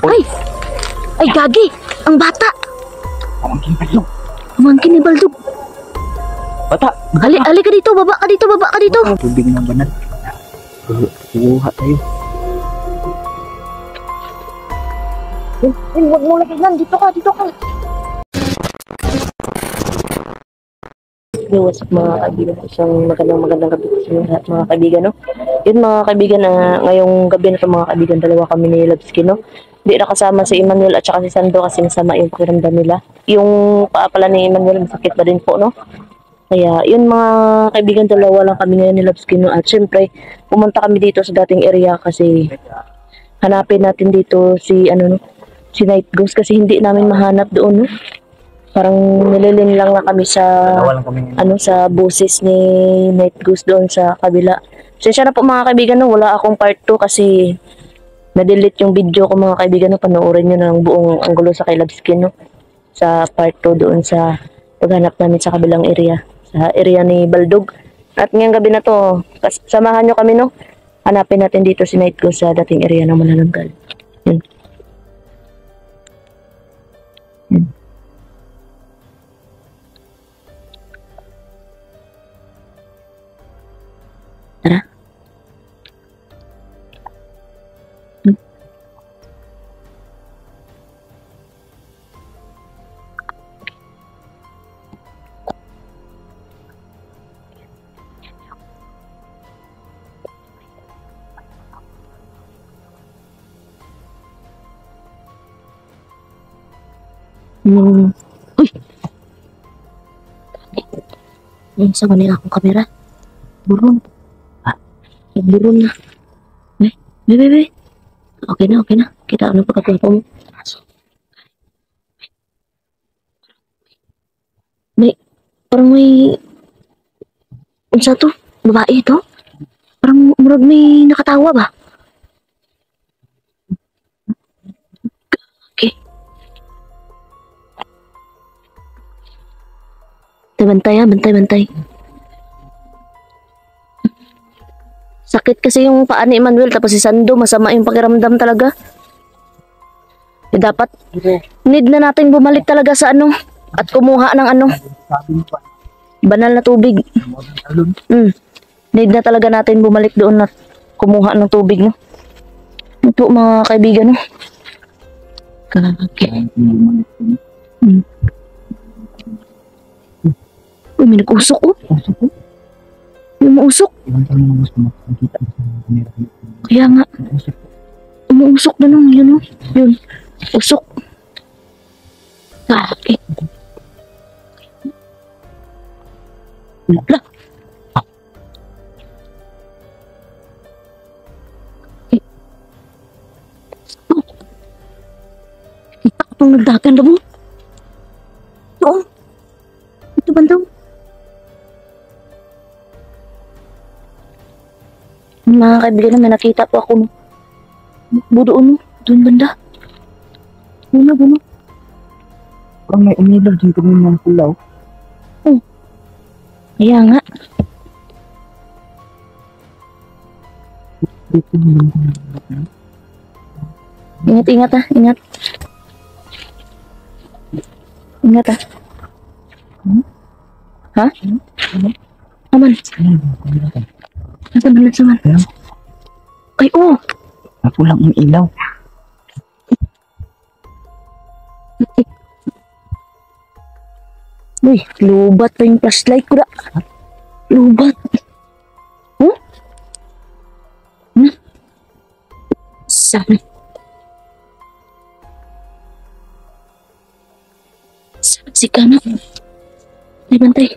Ay! Ay, gagi! Ang bata! Pamangkin Baldog. Pamangkin ni Baldog. Bata! Ali ka dito, baba ka dito, baba ka dito. Tubig na banal. Kuha tayo. Huwag mo lagi lang, dito ka, dito ka. What's up mga kaibigan, isang magandang gabi sa lahat mga kaibigan, no? Yun mga kaibigan, ngayong gabi na ito mga kaibigan, dalawa kami ni Labsky, no? Hindi nakasama si Emmanuel at saka si Sandro kasi masama yung pakiramdam nila. Yung paa pala ni Emmanuel, masakit pa din po, no? Kaya yun mga kaibigan, dalawa lang kami ngayon ni Labsky, no? At syempre, pumunta kami dito sa dating area kasi hanapin natin dito si, ano, no? Si Night Ghost kasi hindi namin mahanap doon, no? Parang nililin lang na kami sa sa boses ni Night Ghost doon sa kabila. Sensya na po mga kaibigan, no, wala akong part 2 kasi na-delete yung video ko mga kaibigan, no. Panoorin niyo na ng buong anggulo sa kay Labsky, no, sa part 2 doon sa paghanap namin sa kabilang area, sa area ni Baldog. At ngayong gabi na to, samahan niyo kami, no. Hanapin natin dito si Night Ghost sa dating area ng Manananggal. Yun. Yun. Tara. Uy! Sa kanila akong kamera. Burong. Nagburol na. Bebe. Okay na. Kita ano pagkakwapo mo. Parang may... Unsa to? Babae ito? Parang murag may nakatawa ba? Okay. Bantay. Sakit kasi yung paa ni Emmanuel, tapos si Sando, masama yung pakiramdam talaga. Dapat, need na natin bumalik talaga sa ano, at kumuha ng ano, banal na tubig. Need na talaga natin bumalik doon at kumuha ng tubig, no? Ito mga kaibigan, no? Okay. Uy, may nag-usok, oh. Yung mausok. Kaya nga. Umuusok na nung yun, oh. Yun. Usok. Okay. Wala. Kita ko pang nagdagan na mo. Oo. Ito bandaw. Mga kaibigan, may nakita po ako doon, doon banda. Buno. Parang may umilaw dito ng pulaw. Oh. Kaya nga. Ingat ha. Ingat ha. Ha? Aman. Nasaan? Ay, oh! Ako lang ang ilaw. Uy, lubat pa yung flashlight ko na. Lubat. Oh? Saan si Kana? Bantay.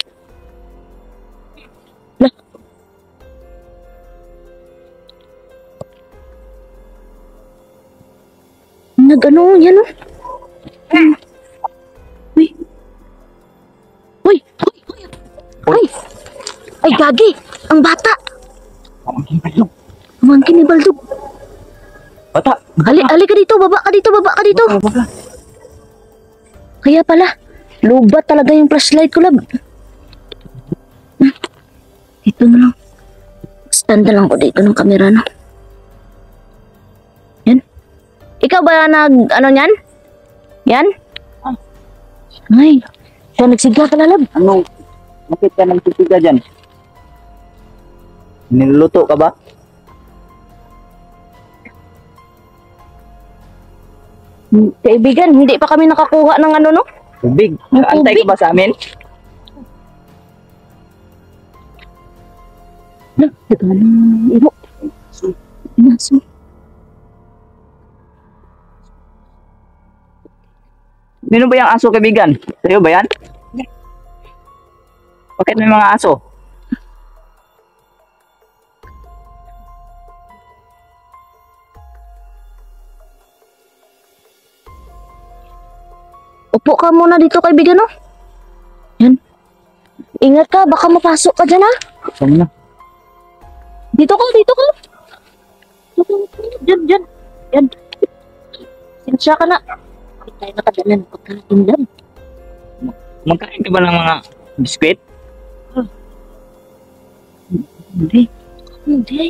Nag-ano yan, oh. Uy. Ay, gagi. Ang bata. Pamangkin Baldog. Pamangkin ni Baldog. Bata! Ali ka dito, baba ka dito. Kaya pala, lubat talaga yung flashlight ko, lab. Ito na lang. Stand na lang ko dito ng kamera, no? Yan. Ikaw ba ano niyan? Yan? Ah. Ay, siya nagsigla ka na, lab. Ano? Bakit ka nagtitiga dyan? Niluluto ka ba? Kaibigan, hindi pa kami nakakuha ng ano, no? Tubig. Yung Antay tubig? ka ba sa amin? Ito na, ibo. Inaso. Nino ba yung aso, kaibigan? Sa'yo ba yan? Bakit may mga aso? Upo ka muna dito, kaibigan, no? Yan. Ingat ka, baka mapasok ka dyan, ha? Saan na? Dito ka, dito ka. Diyan, diyan. Yan. Sinsya ka na. Bakit tayo nakadala ng pagkain dyan? Magkain ka ba ng mga biskwit? Hindi. Hindi.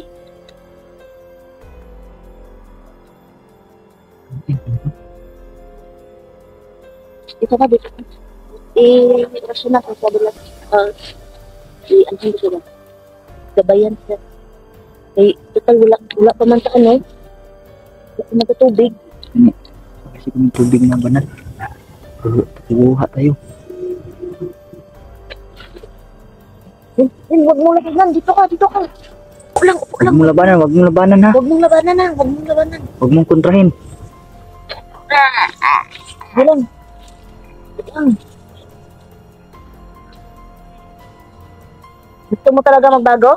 Dito ka, dito ka. Rasyon na, sabi lang. Ano ko ba? Gabayan siya. Total, wala pa man sa ano. Wala pa man sa tubig. Kasi kung tubig na banal. Kuha tayo. Huwag mong labanan. Dito ka, dito ka. Upo lang, upo Huwag lang. mong labanan, huwag mong labanan ha. Huwag mong labanan na, huwag mong labanan. Huwag mong kontrahin. Sige lang. Sige lang. Gusto mo talaga magbago?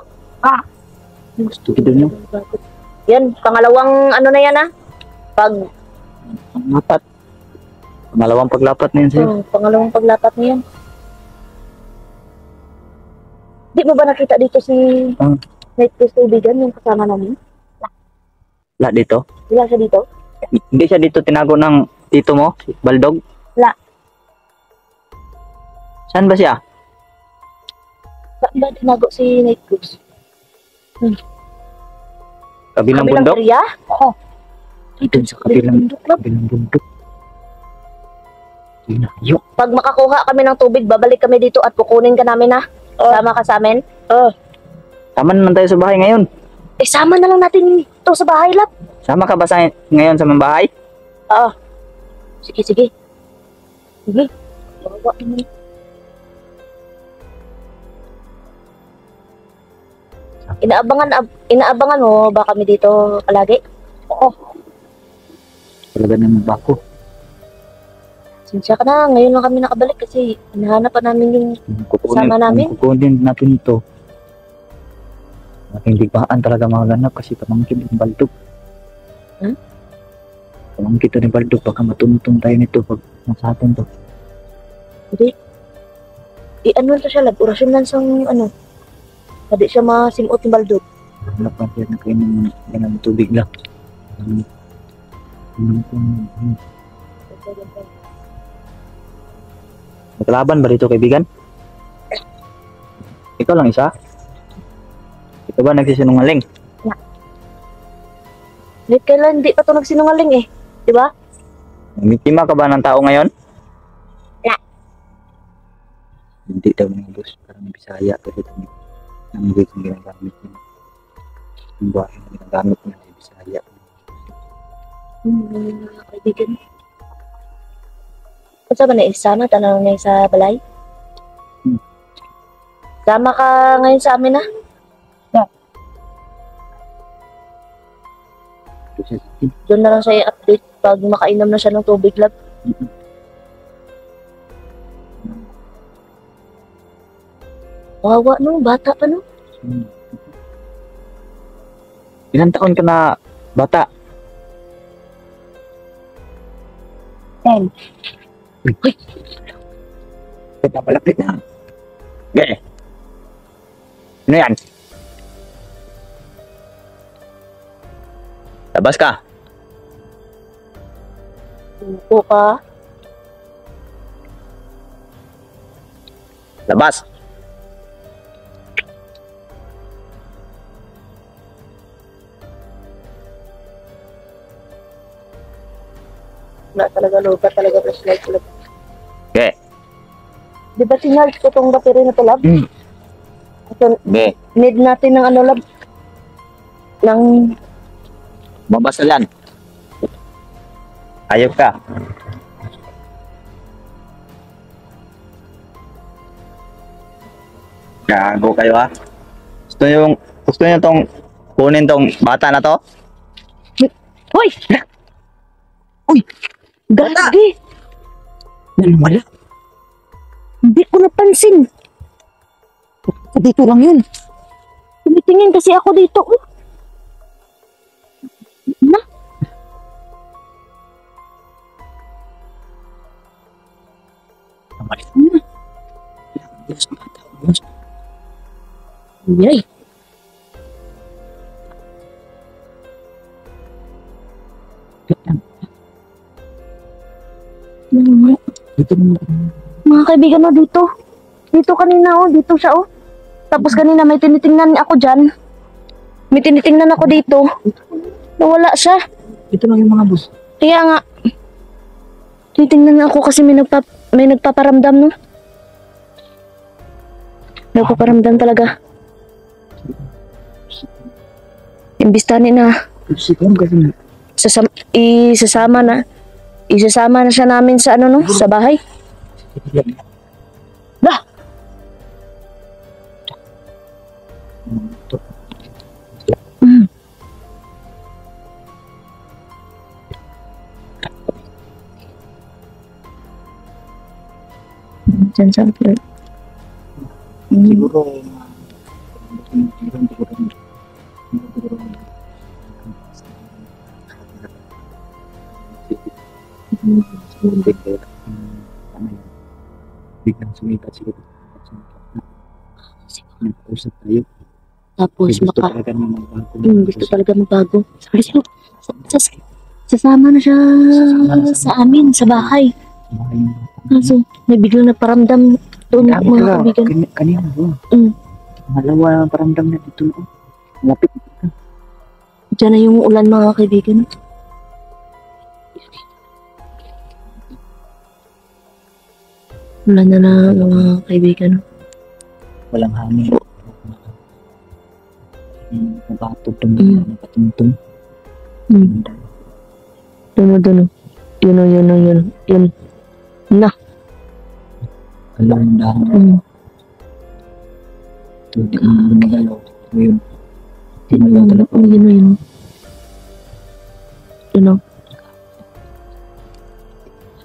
Gusto ko nyo. Yan, pangalawang ano na yan, ha? Panglapat. Pangalawang paglapat na yun sa'yo. Pangalawang paglapat niyan. Di mo ba nakita dito si Night Priest kaibigan, yung kasama namin? Wala dito. Wala siya dito? Hindi siya dito tinago ng tito mo, si Baldog? Wala. Saan ba siya? Saan ba tinago si Night Priest? Kabilang bundok? area? Oo. Dito sa kabilang bundok lang. bundok. Inayo. Pag makakuha kami ng tubig, babalik kami dito at kukunin ka namin, ha? Sama ka sa amin? Tama naman tayo sa bahay ngayon. Sama na lang natin ito sa bahay, lab. Sama ka ba ngayon sa mga bahay? Oo. Sige, sige. Sige. Bawa naman. Inaabangan mo ba kami dito palagi? Oo. Talaga naman ba ako? Sinsya ka na, ngayon lang kami nakabalik kasi hinahanap pa namin yung Sama namin? Kukunin natin ito. Ating digmaan talaga maganap kasi pamangkin ng Baldog. Hmm? Pamangkin to ni Baldog, baka matuntun tayo nito pag nasa atin to. ano to siya, lab, orasyon lang sa ano. Hindi siya masimot ni Baldog. Hanap pa siya na kainin ng tubig lang. Maglaban ba dito, kaibigan? Ikaw lang isa? Ikaw ba nagsisinungaling? Wait, kailan hindi pa to nagsinungaling eh. Di ba? Mitima ka ba ng tao ngayon? Wala. Hindi daw mga boss. Parang Bisaya kasi ito ang wig na ginagamit niya. Ang buhay na ginagamit niya ay Bisaya. Kaibigan. Kung ba na isama, tanong niya sa balay? Sama ka ngayon sa amin, ha? Doon na lang siya i-update pag makainom na siya ng tubig, lab. Wawa, no? Bata pa, no? Ilang taon ka na bata? 10. Uy! Palapit na. Okay. Ano yan? Labas ka. Upo ka. Labas. Wala talaga, lupa talaga flashlight ulit. Okay. Di ba sinarge ko tong battery na to, lab? Ito, Okay. need natin ng ano, lab? Ng, Mabasa yan. Ayop ka. Gago kayo ha. Gusto nyo tong kunin tong bata na to? hoy! Uy! Gagi! Yan wala. Hindi ko napansin. Dito lang yun. Tumitingin kasi ako dito. Oh. Na? Namalis na. Diyos mata. Diyos. Yay! Dito naman. Mga kaibigan mo dito. Dito kanina oh, dito siya oh. Tapos kanina may tinitingnan ako dyan. May tinitingnan ako dito. Nawala siya. Dito lang yung mga boss. Kaya nga. Tinitingnan ako kasi may nagpaparamdam no. Nagpaparamdam talaga. Imbistani na. Siguro kasi Isasama na siya namin sa ano no, sa bahay. Lah. Mm. Diyan sa upload. siguro biglang sumipat siguro. Nag-usap tayo. Tapos Gusto talaga niya magbago. gusto talaga magbago. Gusto, sasama na siya sa amin, sa bahay. Kaso, may biglang nagparamdam doon mga kaibigan. Kanina doon. Mm. Malawa ang paramdam na dito. Lapit. Diyan na yung ulan mga kaibigan. Ulan na na mga kaibigan. Walang hangin. Nabatog Mm. ng patungtong. Hmm. Doon. Yun. Na. Alam yung dahon. Mm. Tuti ang magalaw. Yun. Tinalaw talaga. Yun. Ano?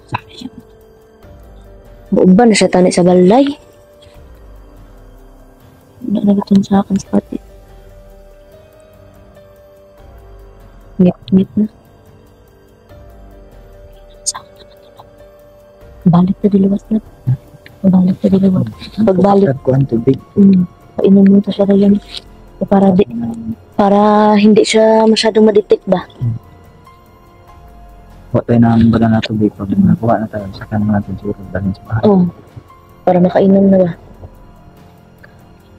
Sayang. Buong ba na siya tani sa balay? Nagatan sa akin sa pati. Ngit na. Sa akin naman ito. Balik na diliwas na. Balik na diliwas. Pagbalik, Ko ang tubig. painom mo to siya ngayon. Para hindi siya masyadong madetect ba? Huwag tayo ng baga na tubig. Pag nakuha na tayo, saka naman natin siguro dalhin sa bahay. Oo. Para makainom na ba?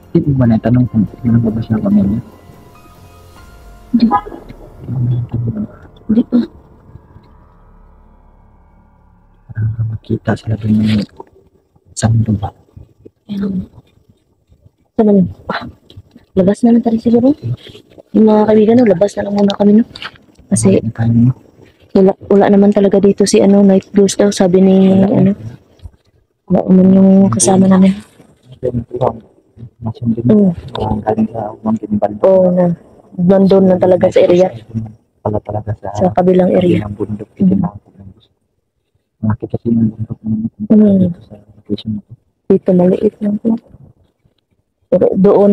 Hindi mo ba natanong kung nababas na kami niya? Hindi pa. Para makita sila doon yung sando ba? Ayan. Ito naman. Labas na lang tayo siguro. Yung mga kaibigan, no, labas na lang muna kami, no? Kasi Kain mo. wala naman talaga dito si ano, Night Ghost daw, sabi ni ano. Wala naman yung kasama namin. Masundin Oo. galing sa umang kinibal. Oo na. Nandun na talaga sa area. Pala talaga Sa kabilang area. Kabilang bundok. Itinakot ng gusto. Nakita kasi yung bundok ng dito sa location na to. Dito maliit lang po. Pero doon,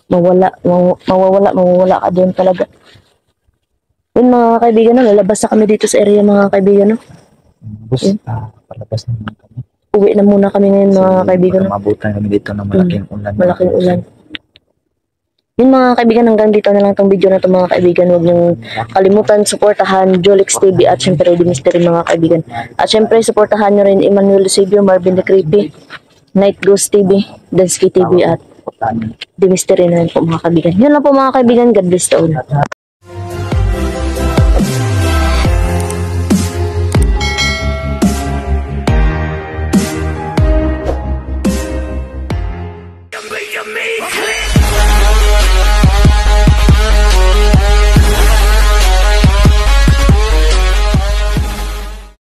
mawawala ka doon talaga. Yun mga kaibigan, no, lalabas na kami dito sa area mga kaibigan. No? Bus, Yun. palabas naman kami. Uwi na muna kami ngayon mga Kasi kaibigan. baka mabutan kami dito ng malaking ulan. Malaking ulan. Yun mga kaibigan, hanggang dito na lang tong video na to mga kaibigan. Huwag niyong kalimutan, suportahan Jolix TV at syempre The Mystery mga kaibigan. At syempre, suportahan nyo rin Emmanuel Eusebio, Marvin the Creepy, Night Ghost TV, Dansky TV at The Mystery na rin po mga kaibigan. Yun lang po mga kaibigan. God bless the all. Click!